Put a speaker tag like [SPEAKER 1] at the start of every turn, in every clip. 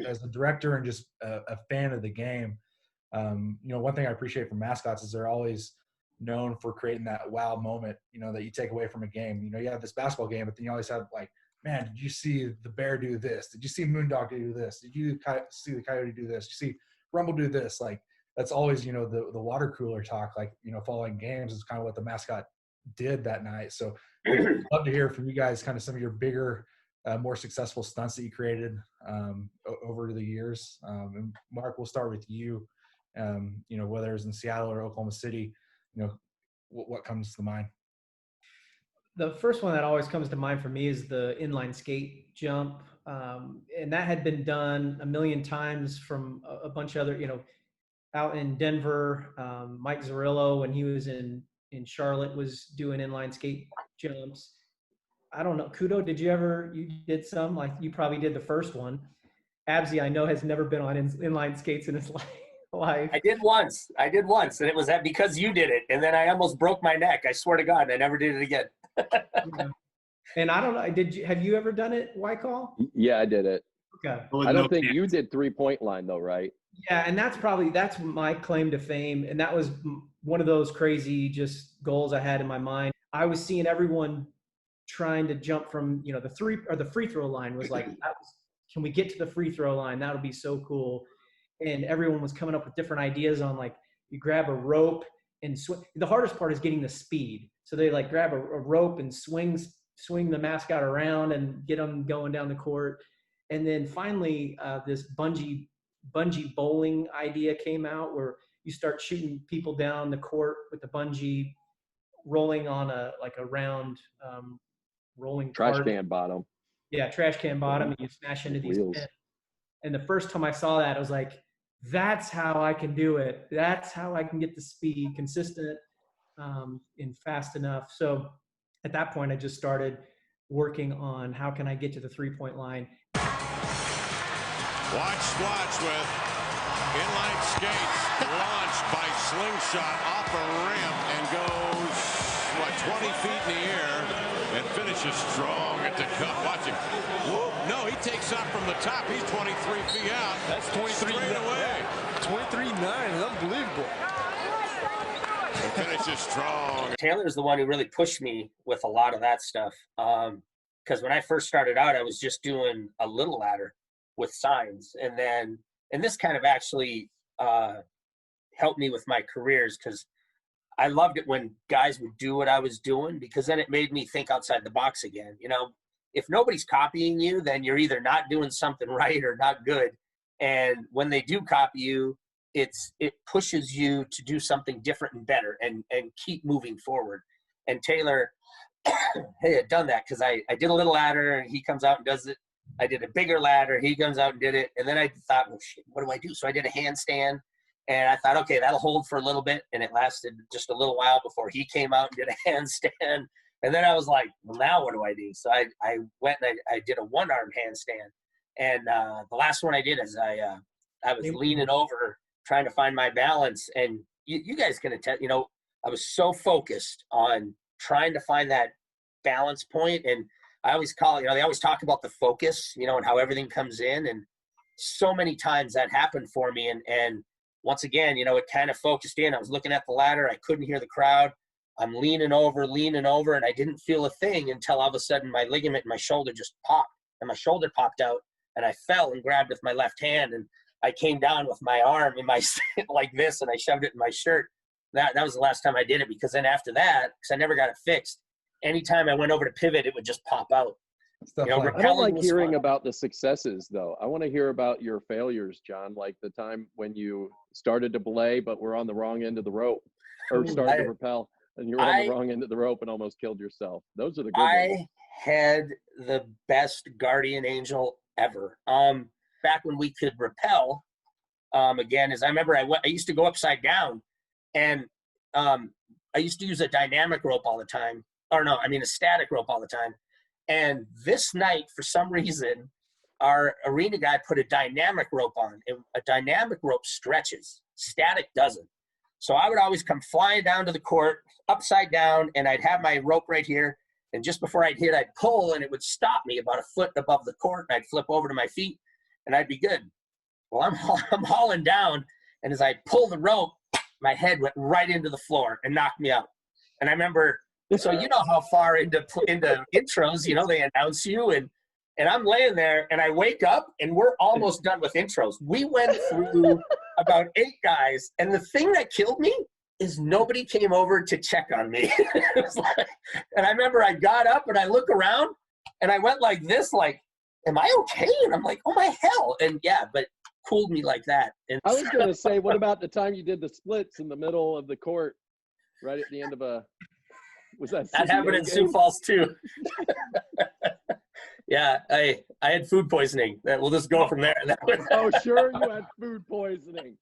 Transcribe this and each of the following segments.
[SPEAKER 1] as a director and just a fan of the game, one thing I appreciate from Mascots is they're always known for creating that wow moment, that you take away from a game. You have this basketball game, but then you always have like, man, did you see the Bear do this? Did you see Moondog do this? Did you see the Coyote do this? Did you see Rumble do this? Like, that's always, the water cooler talk, like, following games is kind of what the Mascot did that night. So I'd love to hear from you guys kind of some of your bigger, more successful stunts that you created over the years. And Marc, we'll start with you. Whether it's in Seattle or Oklahoma City, what comes to mind?
[SPEAKER 2] The first one that always comes to mind for me is the inline skate jump. And that had been done a million times from a bunch of other, out in Denver. Mike Zarillo, when he was in Charlotte, was doing inline skate jumps. I don't know. Cudo, you did some? Like, you probably did the first one. Absey, I know, has never been on inline skates in his life.
[SPEAKER 3] I did once, and it was that because you did it, and then I almost broke my neck. I swear to God, I never did it again.
[SPEAKER 2] Yeah. And I don't know, have you ever done it, Wicall?
[SPEAKER 4] Yeah, I did it.
[SPEAKER 2] Okay.
[SPEAKER 4] I don't think you did 3-point line though, right?
[SPEAKER 2] Yeah, and that's my claim to fame, and that was one of those crazy just goals I had in my mind. I was seeing everyone trying to jump from, the free throw line was like, can we get to the free throw line? That'll be so cool. And everyone was coming up with different ideas on, like, you grab a rope and swing. The hardest part is getting the speed. So they like grab a rope and swing the mascot around and get them going down the court. And then finally, this bungee bowling idea came out where you start shooting people down the court with the bungee rolling on a round rolling
[SPEAKER 4] trash
[SPEAKER 2] cart.
[SPEAKER 4] can bottom.
[SPEAKER 2] Yeah, trash can bottom, and you smash into these pins. And the first time I saw that, I was like, that's how I can do it. That's how I can get the speed consistent and fast enough. So at that point, I just started working on how can I get to the 3-point line.
[SPEAKER 5] Watch with inline skates launched by slingshot off a ramp and goes, 20 feet in the air and finishes strong at the cup. Watch him. Whoa, no, he takes off from the top. He's 23 feet out. That's 23 straight away. 23-9 is unbelievable. Finishes strong.
[SPEAKER 3] Taylor's the one who really pushed me with a lot of that stuff. Because when I first started out, I was just doing a little ladder with signs. And this kind of actually helped me with my careers, because I loved it when guys would do what I was doing, because then it made me think outside the box again. If nobody's copying you, then you're either not doing something right or not good. And when they do copy you, it pushes you to do something different and better and keep moving forward. And Taylor had done that, because I did a little ladder and he comes out and does it. I did a bigger ladder, he comes out and did it. And then I thought, well, shit, what do I do? So I did a handstand. And I thought, okay, that'll hold for a little bit. And it lasted just a little while before he came out and did a handstand. And then I was like, well, now what do I do? So I went and I did a one-arm handstand. And the last one I did is I was leaning over, trying to find my balance. And you guys can attest, I was so focused on trying to find that balance point. And I always call it, they always talk about the focus, and how everything comes in. And so many times that happened for me. And once again, it kind of focused in. I was looking at the ladder. I couldn't hear the crowd. I'm leaning over, and I didn't feel a thing until all of a sudden my ligament in my shoulder just popped, and my shoulder popped out, and I fell and grabbed with my left hand, and I came down with my arm in my like this, and I shoved it in my shirt. That was the last time I did it, because then after that, because I never got it fixed, anytime I went over to pivot, it would just pop out.
[SPEAKER 4] I don't like hearing about the successes, though. I want to hear about your failures, John, like the time when you started to belay but were on the wrong end of the rope, or started to rappel and you were on the wrong end of the rope and almost killed yourself. Those are the good ones. I
[SPEAKER 3] had the best guardian angel ever. Back when we could rappel, again, as I remember, I used to go upside down, and I used to use a dynamic rope all the time. A static rope all the time. And this night, for some reason, our arena guy put a dynamic rope on. A dynamic rope stretches. Static doesn't. So I would always come flying down to the court, upside down, and I'd have my rope right here. And just before I'd hit, I'd pull, and it would stop me about a foot above the court, and I'd flip over to my feet, and I'd be good. Well, I'm hauling down, and as I pull the rope, my head went right into the floor and knocked me out. And I remember, so you know how far into intros, you know, they announce you, and I'm laying there, and I wake up, and we're almost done with intros. We went through about 8 guys, and the thing that killed me is nobody came over to check on me. It was like, and I remember I got up, and I look around, and I went like this, like, am I okay? And I'm like, oh my hell. And yeah, but cooled me like that. And
[SPEAKER 4] I was going to say, what about the time you did the splits in the middle of the court, right at the end of was that
[SPEAKER 3] happened in Sioux Falls too. Yeah, I had food poisoning. We'll just go from there.
[SPEAKER 4] Oh, sure, you had food poisoning.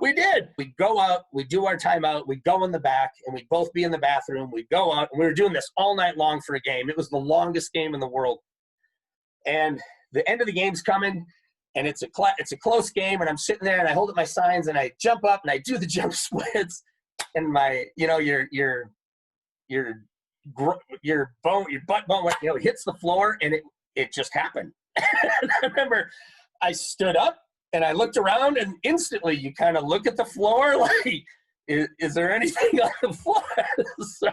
[SPEAKER 3] We did. We go out, we do our timeout, we go in the back, and we'd both be in the bathroom. We'd go out, and we were doing this all night long for a game. It was the longest game in the world. And the end of the game's coming, and it's a close game, and I'm sitting there, and I hold up my signs, and I jump up, and I do the jump splits, and my, you know, your butt bone, you know, hits the floor, and it just happened. And I remember I stood up, and I looked around, and instantly you kind of look at the floor like, is there anything on the floor? So,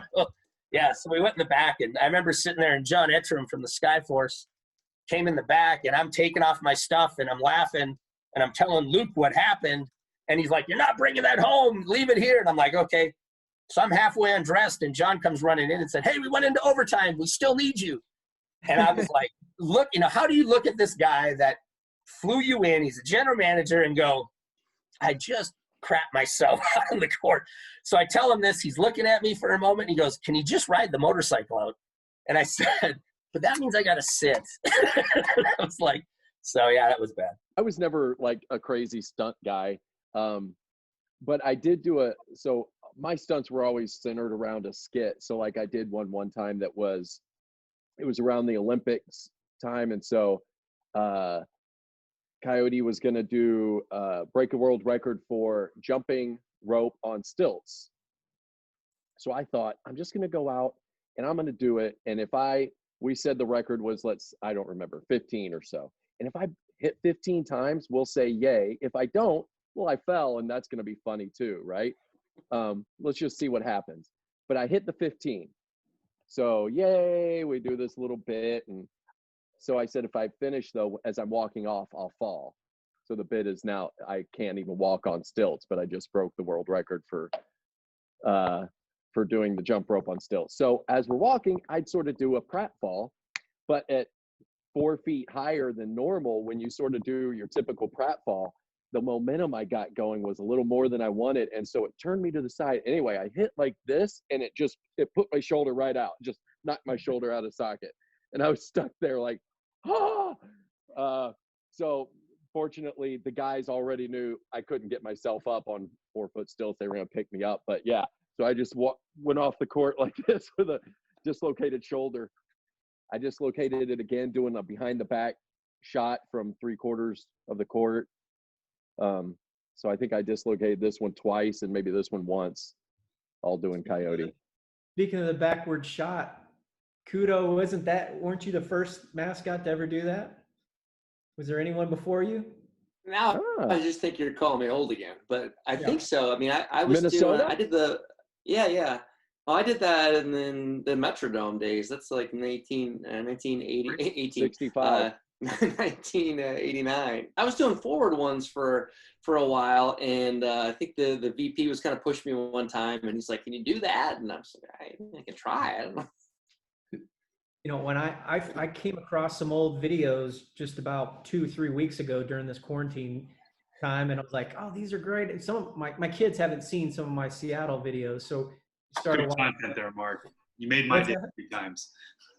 [SPEAKER 3] yeah, so we went in the back, and I remember sitting there, and John Ettram from the Skyforce came in the back, and I'm taking off my stuff, and I'm laughing, and I'm telling Luke what happened, and he's like, you're not bringing that home, leave it here. And I'm like, okay. So I'm halfway undressed, and John comes running in and said, hey, we went into overtime, we still need you. And I was like, look, you know, how do you look at this guy that flew you in, he's a general manager, and go, I just crap myself out on the court. So I tell him this, he's looking at me for a moment, and he goes, can you just ride the motorcycle out? And I said, but that means I got to sit. I was like, so yeah, that was bad.
[SPEAKER 4] I was never like a crazy stunt guy. But I did do so my stunts were always centered around a skit. So like I did one time that was, it was around the Olympics time. And so Coyote was going to do break a world record for jumping rope on stilts. So I thought, I'm just going to go out and I'm going to do it. And if we said the record was, I don't remember, 15 or so. And if I hit 15 times, we'll say yay. If I don't, well, I fell, and that's going to be funny too, right? Let's just see what happens. But I hit the 15. So yay, we do this little bit. And so I said, if I finish though, as I'm walking off, I'll fall. So the bit is now I can't even walk on stilts, but I just broke the world record for doing the jump rope on stilts. So as we're walking, I'd sort of do a pratfall, but at 4 feet higher than normal, when you sort of do your typical pratfall, the momentum I got going was a little more than I wanted. And so it turned me to the side. Anyway, I hit like this, and it put my shoulder right out, just knocked my shoulder out of socket. And I was stuck there like, so fortunately, the guys already knew I couldn't get myself up on 4 foot stilts. They were going to pick me up. But yeah, so I just went off the court like this with a dislocated shoulder. I dislocated it again doing a behind the back shot from 3/4 of the court. So I think I dislocated this one twice and maybe this one once, all doing Coyote.
[SPEAKER 2] Speaking of the backward shot, Cudo, weren't you the first mascot to ever do that? Was there anyone before you?
[SPEAKER 6] Now I just think you're calling me old again, but I think so. I mean, I was
[SPEAKER 4] Minnesota?
[SPEAKER 6] I did yeah. Well, I did that in the Metrodome days. That's like in 1965. 1989. I was doing forward ones for a while, and I think the VP was kind of pushing me one time, and he's like, "Can you do that?" And I was like, "I can try." I don't know.
[SPEAKER 2] You know, when I came across some old videos just about 2-3 weeks ago during this quarantine time, and I was like, "Oh, these are great." And some of my kids haven't seen some of my Seattle videos, so started
[SPEAKER 7] good content there, Marc. You made my day 3 times.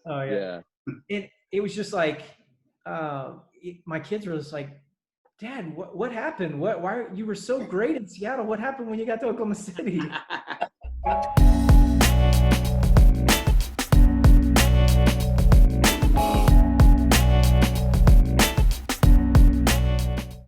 [SPEAKER 2] Oh yeah. And it was just like. My kids were just like, Dad, what happened? Why you were so great in Seattle? What happened when you got to Oklahoma City?